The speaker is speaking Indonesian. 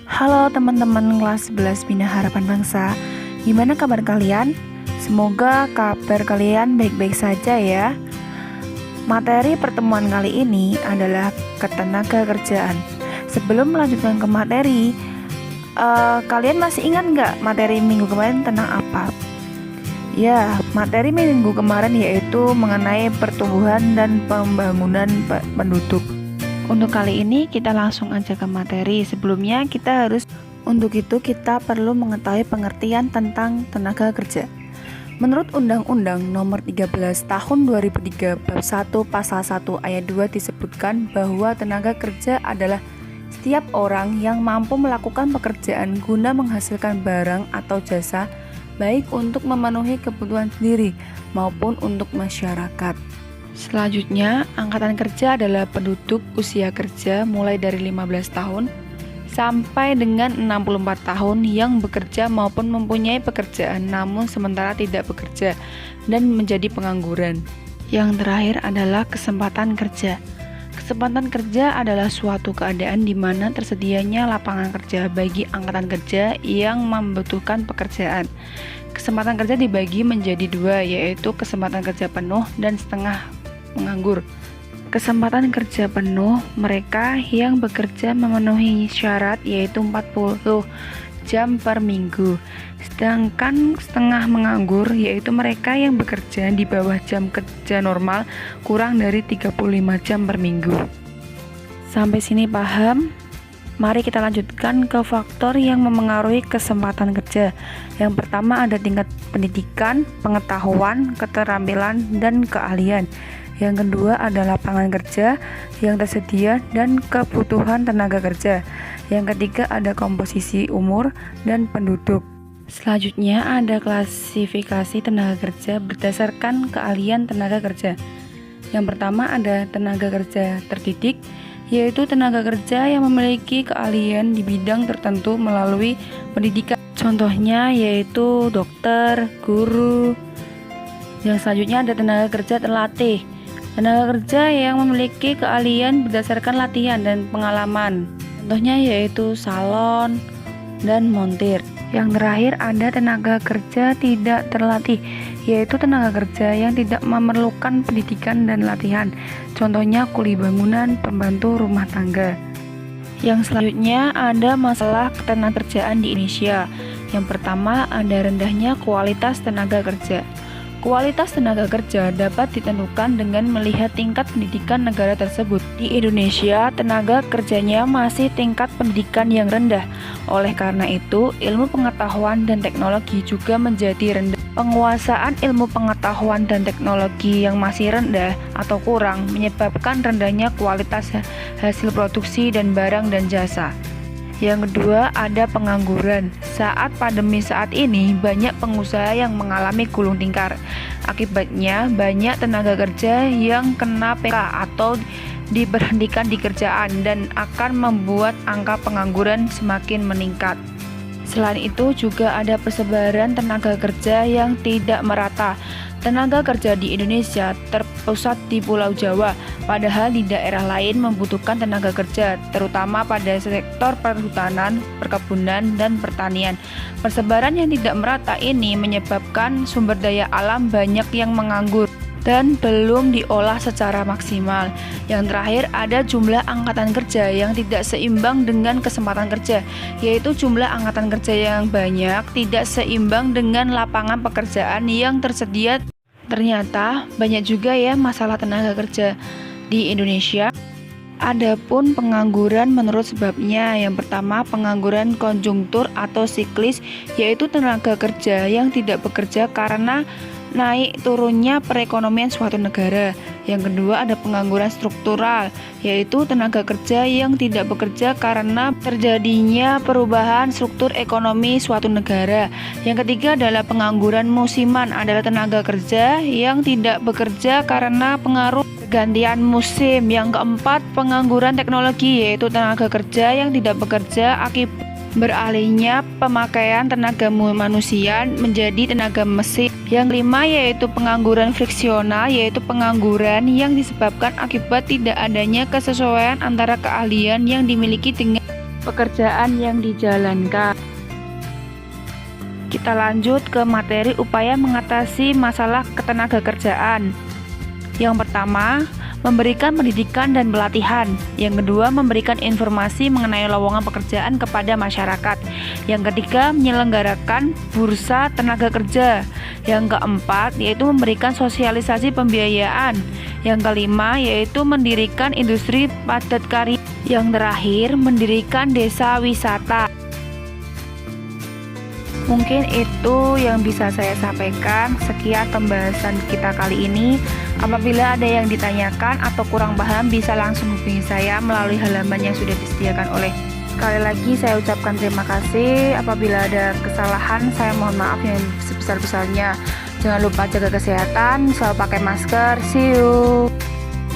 Halo teman-teman kelas 11 Bina Harapan Bangsa. Gimana kabar kalian? Semoga kabar kalian baik-baik saja ya. Materi pertemuan kali ini adalah ketenagakerjaan. Sebelum melanjutkan ke materi, kalian masih ingat nggak materi minggu kemarin tentang apa? Ya, materi minggu kemarin yaitu mengenai pertumbuhan dan pembangunan penduduk. Untuk kali ini kita langsung aja ke materi. Sebelumnya untuk itu kita perlu mengetahui pengertian tentang tenaga kerja. Menurut Undang-Undang Nomor 13 Tahun 2003 Bab 1 Pasal 1 Ayat 2 disebutkan bahwa tenaga kerja adalah setiap orang yang mampu melakukan pekerjaan guna menghasilkan barang atau jasa, baik untuk memenuhi kebutuhan sendiri maupun untuk masyarakat. Selanjutnya, angkatan kerja adalah penduduk usia kerja mulai dari 15 tahun sampai dengan 64 tahun yang bekerja maupun mempunyai pekerjaan namun sementara tidak bekerja dan menjadi pengangguran. Yang terakhir adalah kesempatan kerja. Kesempatan kerja adalah suatu keadaan di mana tersedianya lapangan kerja bagi angkatan kerja yang membutuhkan pekerjaan. Kesempatan kerja dibagi menjadi dua, yaitu kesempatan kerja penuh dan setengah menganggur. Kesempatan kerja penuh mereka yang bekerja memenuhi syarat yaitu 40 jam per minggu. Sedangkan setengah menganggur yaitu mereka yang bekerja di bawah jam kerja normal kurang dari 35 jam per minggu. Sampai sini paham? Mari kita lanjutkan ke faktor yang memengaruhi kesempatan kerja. Yang pertama ada tingkat pendidikan, pengetahuan, keterampilan, dan keahlian. Yang kedua ada lapangan kerja yang tersedia dan kebutuhan tenaga kerja. Yang ketiga ada komposisi umur dan penduduk. Selanjutnya ada klasifikasi tenaga kerja berdasarkan keahlian tenaga kerja. Yang pertama ada tenaga kerja terdidik, yaitu tenaga kerja yang memiliki keahlian di bidang tertentu melalui pendidikan. Contohnya yaitu dokter, guru. Yang selanjutnya ada tenaga kerja terlatih. Tenaga kerja yang memiliki keahlian berdasarkan latihan dan pengalaman. Contohnya yaitu salon dan montir. Yang terakhir ada tenaga kerja tidak terlatih, yaitu tenaga kerja yang tidak memerlukan pendidikan dan latihan. Contohnya kuli bangunan, pembantu rumah tangga. Yang selanjutnya ada masalah ketenagakerjaan di Indonesia. Yang pertama ada rendahnya kualitas tenaga kerja. Kualitas tenaga kerja dapat ditentukan dengan melihat tingkat pendidikan negara tersebut. Di Indonesia, tenaga kerjanya masih tingkat pendidikan yang rendah. Oleh karena itu, ilmu pengetahuan dan teknologi juga menjadi rendah. Penguasaan ilmu pengetahuan dan teknologi yang masih rendah atau kurang menyebabkan rendahnya kualitas hasil produksi dan barang dan jasa. Yang kedua ada pengangguran. Saat pandemi saat ini banyak pengusaha yang mengalami gulung tikar. Akibatnya banyak tenaga kerja yang kena PK atau diberhentikan di kerjaan dan akan membuat angka pengangguran semakin meningkat. Selain itu juga ada persebaran tenaga kerja yang tidak merata. Tenaga kerja di Indonesia terpusat di Pulau Jawa, padahal di daerah lain membutuhkan tenaga kerja, terutama pada sektor perhutanan, perkebunan, dan pertanian. Persebaran yang tidak merata ini menyebabkan sumber daya alam banyak yang menganggur dan belum diolah secara maksimal. Yang terakhir ada jumlah angkatan kerja yang tidak seimbang dengan kesempatan kerja, yaitu jumlah angkatan kerja yang banyak tidak seimbang dengan lapangan pekerjaan yang tersedia. Ternyata banyak juga ya masalah tenaga kerja di Indonesia. Adapun pengangguran menurut sebabnya, yang pertama pengangguran konjungtur atau siklis, yaitu tenaga kerja yang tidak bekerja karena naik turunnya perekonomian suatu negara. Yang kedua ada pengangguran struktural, yaitu tenaga kerja yang tidak bekerja karena terjadinya perubahan struktur ekonomi suatu negara. Yang ketiga adalah pengangguran musiman, adalah tenaga kerja yang tidak bekerja karena pengaruh pergantian musim. Yang keempat pengangguran teknologi, yaitu tenaga kerja yang tidak bekerja akibat beralihnya pemakaian tenaga manusia menjadi tenaga mesin. Yang kelima yaitu pengangguran friksional, yaitu pengangguran yang disebabkan akibat tidak adanya kesesuaian antara keahlian yang dimiliki dengan pekerjaan yang dijalankan. Kita lanjut ke materi upaya mengatasi masalah ketenagakerjaan. Yang pertama, memberikan pendidikan dan pelatihan. Yang kedua, memberikan informasi mengenai lowongan pekerjaan kepada masyarakat. Yang ketiga, menyelenggarakan bursa tenaga kerja. Yang keempat, yaitu memberikan sosialisasi pembiayaan. Yang kelima, yaitu mendirikan industri padat karya. Yang terakhir, mendirikan desa wisata. Mungkin itu yang bisa saya sampaikan. Sekian pembahasan kita kali ini. Apabila ada yang ditanyakan atau kurang paham, bisa langsung hubungi saya melalui halaman yang sudah disediakan oleh. Sekali lagi saya ucapkan terima kasih. Apabila ada kesalahan, saya mohon maaf yang sebesar-besarnya. Jangan lupa jaga kesehatan, selalu pakai masker. See you.